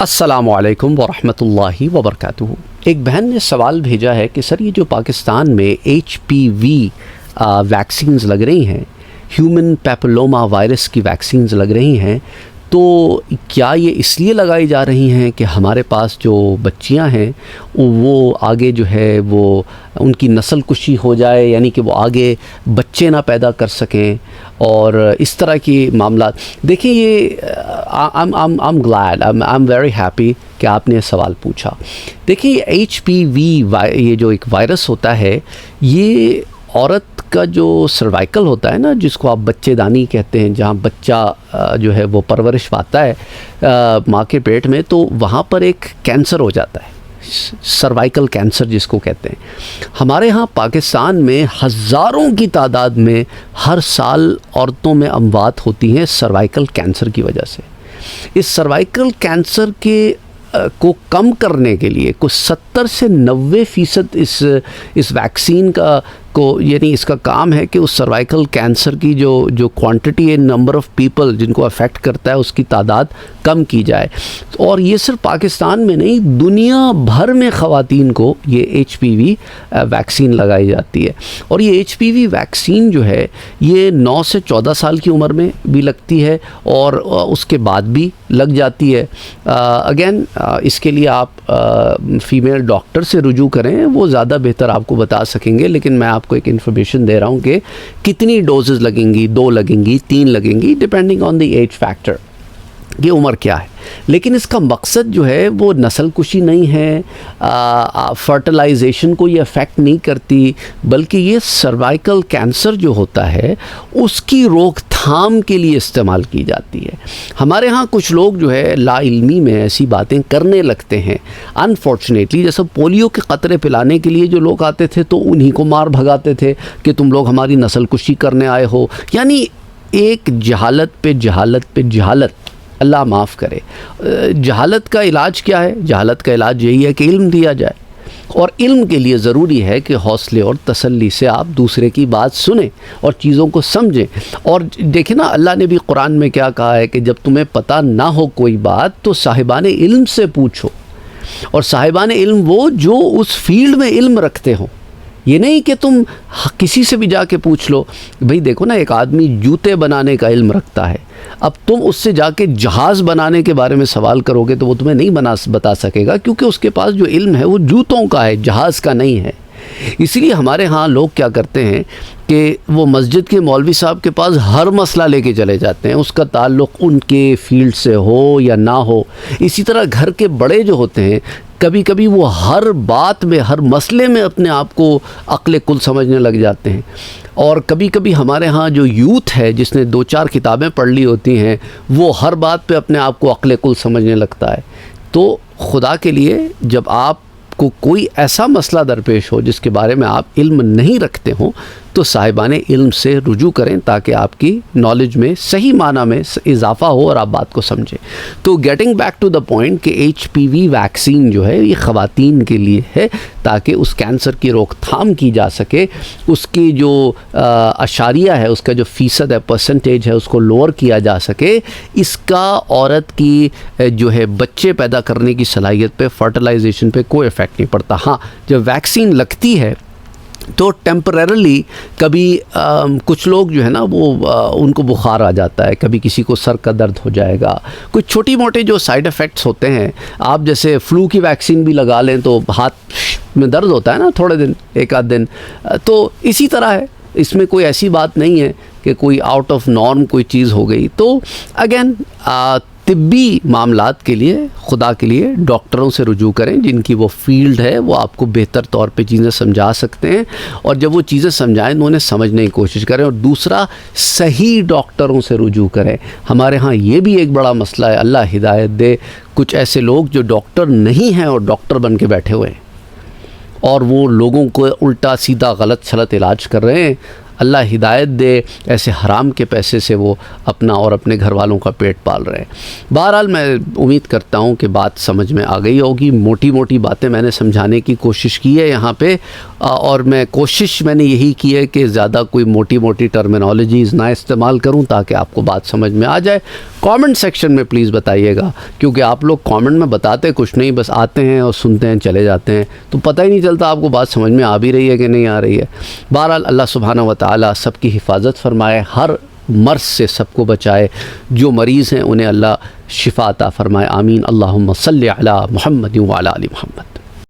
السلام علیکم ورحمۃ اللہ وبرکاتہ۔ ایک بہن نے سوال بھیجا ہے کہ سر یہ جو پاکستان میں HPV ویکسینز لگ رہی ہیں، ہیومن پیپلوما وائرس کی ویکسینز لگ رہی ہیں، تو کیا یہ اس لیے لگائی جا رہی ہیں کہ ہمارے پاس جو بچیاں ہیں وہ آگے جو ہے وہ ان کی نسل کشی ہو جائے، یعنی کہ وہ آگے بچے نہ پیدا کر سکیں اور اس طرح کی معاملات؟ دیکھیں یہ I'm glad, I'm very happy کہ آپ نے سوال پوچھا۔ دیکھیں یہ HPV یہ جو ایک وائرس ہوتا ہے، یہ عورت کا جو سروائکل ہوتا ہے نا، جس کو آپ بچے دانی کہتے ہیں، جہاں بچہ جو ہے وہ پرورش پاتا ہے ماں کے پیٹ میں، تو وہاں پر ایک کینسر ہو جاتا ہے، سروائکل کینسر جس کو کہتے ہیں۔ ہمارے ہاں پاکستان میں ہزاروں کی تعداد میں ہر سال عورتوں میں اموات ہوتی ہیں سروائکل کینسر کی وجہ سے۔ اس سروائکل کینسر کو کم کرنے کے لیے کچھ 70 سے 90% اس ویکسین یعنی اس کا کام ہے کہ اس سروائکل کینسر کی جو کوانٹٹی ہے، نمبر آف پیپل جن کو افیکٹ کرتا ہے، اس کی تعداد کم کی جائے۔ اور یہ صرف پاکستان میں نہیں، دنیا بھر میں خواتین کو یہ HPV ویکسین لگائی جاتی ہے۔ اور یہ HPV ویکسین جو ہے یہ 9 سے 14 سال کی عمر میں بھی لگتی ہے اور اس کے بعد بھی لگ جاتی ہے۔ اگین اس کے لیے آپ فیمیل ڈاکٹر سے رجوع کریں، وہ زیادہ بہتر آپ کو بتا سکیں گے، لیکن میں آپ کو ایک انفارمیشن دے رہا ہوں کہ کتنی ڈوزز لگیں گی، 2 لگیں گی، 3 لگیں گی، depending on the age factor, یہ عمر کیا ہے۔ لیکن اس کا مقصد جو ہے وہ نسل کشی نہیں ہے، فرٹیلائزیشن کو یہ افیکٹ نہیں کرتی، بلکہ یہ سروائکل کینسر جو ہوتا ہے اس کی روک تھام کے لیے استعمال کی جاتی ہے۔ ہمارے ہاں کچھ لوگ جو ہے لا علمی میں ایسی باتیں کرنے لگتے ہیں، انفارچونیٹلی، جیسے پولیو کے قطرے پلانے کے لیے جو لوگ آتے تھے تو انہی کو مار بھگاتے تھے کہ تم لوگ ہماری نسل کشی کرنے آئے ہو۔ یعنی ایک جہالت پہ جہالت پہ جہالت، اللہ معاف کرے۔ جہالت کا علاج کیا ہے؟ جہالت کا علاج یہی ہے کہ علم دیا جائے، اور علم کے لیے ضروری ہے کہ حوصلے اور تسلی سے آپ دوسرے کی بات سنیں اور چیزوں کو سمجھیں۔ اور دیکھیں نا، اللہ نے بھی قرآن میں کیا کہا ہے کہ جب تمہیں پتہ نہ ہو کوئی بات تو صاحبان علم سے پوچھو، اور صاحبان علم وہ جو اس فیلڈ میں علم رکھتے ہوں۔ یہ نہیں کہ تم کسی سے بھی جا کے پوچھ لو۔ بھئی دیکھو نا، ایک آدمی جوتے بنانے کا علم رکھتا ہے، اب تم اس سے جا کے جہاز بنانے کے بارے میں سوال کرو گے تو وہ تمہیں نہیں بتا سکے گا، کیونکہ اس کے پاس جو علم ہے وہ جوتوں کا ہے، جہاز کا نہیں ہے۔ اسی لیے ہمارے ہاں لوگ کیا کرتے ہیں کہ وہ مسجد کے مولوی صاحب کے پاس ہر مسئلہ لے کے چلے جاتے ہیں، اس کا تعلق ان کے فیلڈ سے ہو یا نہ ہو۔ اسی طرح گھر کے بڑے جو ہوتے ہیں، کبھی کبھی وہ ہر بات میں، ہر مسئلے میں اپنے آپ کو عقل کل سمجھنے لگ جاتے ہیں۔ اور کبھی کبھی ہمارے ہاں جو یوتھ ہے جس نے 2-4 کتابیں پڑھ لی ہوتی ہیں، وہ ہر بات پہ اپنے آپ کو عقل کل سمجھنے لگتا ہے۔ تو خدا کے لیے، جب آپ کو کوئی ایسا مسئلہ درپیش ہو جس کے بارے میں آپ علم نہیں رکھتے ہوں، تو صاحبان علم سے رجوع کریں تاکہ آپ کی نالج میں صحیح معنی میں اضافہ ہو اور آپ بات کو سمجھیں۔ تو getting back to the point کہ HPV ویکسین جو ہے یہ خواتین کے لیے ہے تاکہ اس کینسر کی روک تھام کی جا سکے، اس کی جو اشاریہ ہے، اس کا جو فیصد ہے، پرسنٹیج ہے، اس کو لوور کیا جا سکے۔ اس کا عورت کی جو ہے بچے پیدا کرنے کی صلاحیت پہ، فرٹیلائزیشن پہ کوئی افیکٹ نہیں پڑتا۔ ہاں، جب ویکسین لگتی ہے تو ٹیمپریرلی کبھی کچھ لوگ جو ہے نا وہ ان کو بخار آ جاتا ہے، کبھی کسی کو سر کا درد ہو جائے گا، کچھ چھوٹی موٹے جو سائیڈ ایفیکٹس ہوتے ہیں۔ آپ جیسے فلو کی ویکسین بھی لگا لیں تو ہاتھ میں درد ہوتا ہے نا تھوڑے دن، 1 آدھ دن، تو اسی طرح ہے، اس میں کوئی ایسی بات نہیں ہے کہ کوئی آؤٹ آف نارم کوئی چیز ہو گئی۔ تو اگین طبی معاملات کے لیے خدا کے لیے ڈاکٹروں سے رجوع کریں جن کی وہ فیلڈ ہے، وہ آپ کو بہتر طور پہ چیزیں سمجھا سکتے ہیں، اور جب وہ چیزیں سمجھائیں تو انہیں سمجھنے کی کوشش کریں۔ اور دوسرا، صحیح ڈاکٹروں سے رجوع کریں۔ ہمارے ہاں یہ بھی ایک بڑا مسئلہ ہے، اللہ ہدایت دے، کچھ ایسے لوگ جو ڈاکٹر نہیں ہیں اور ڈاکٹر بن کے بیٹھے ہوئے ہیں، اور وہ لوگوں کو الٹا سیدھا غلط چھلت علاج کر رہے ہیں۔ اللہ ہدایت دے، ایسے حرام کے پیسے سے وہ اپنا اور اپنے گھر والوں کا پیٹ پال رہے ہیں۔ بہرحال میں امید کرتا ہوں کہ بات سمجھ میں آ گئی ہوگی، موٹی موٹی باتیں میں نے سمجھانے کی کوشش کی ہے یہاں پہ، اور کوشش میں نے یہی کی ہے کہ زیادہ کوئی موٹی موٹی ٹرمینالوجیز نہ استعمال کروں تاکہ آپ کو بات سمجھ میں آ جائے۔ کامنٹ سیکشن میں پلیز بتائیے گا، کیونکہ آپ لوگ کامنٹ میں بتاتے کچھ نہیں، بس آتے ہیں اور سنتے ہیں چلے جاتے ہیں، تو پتہ ہی نہیں چلتا آپ کو بات سمجھ میں آ بھی رہی ہے کہ نہیں آ رہی ہے۔ بہرحال اللہ سبحانہ و تعالی سب کی حفاظت فرمائے، ہر مرض سے سب کو بچائے، جو مریض ہیں انہیں اللہ شفا عطا فرمائے، آمین۔ اللہم صلی علی محمد وعلی آل محمد۔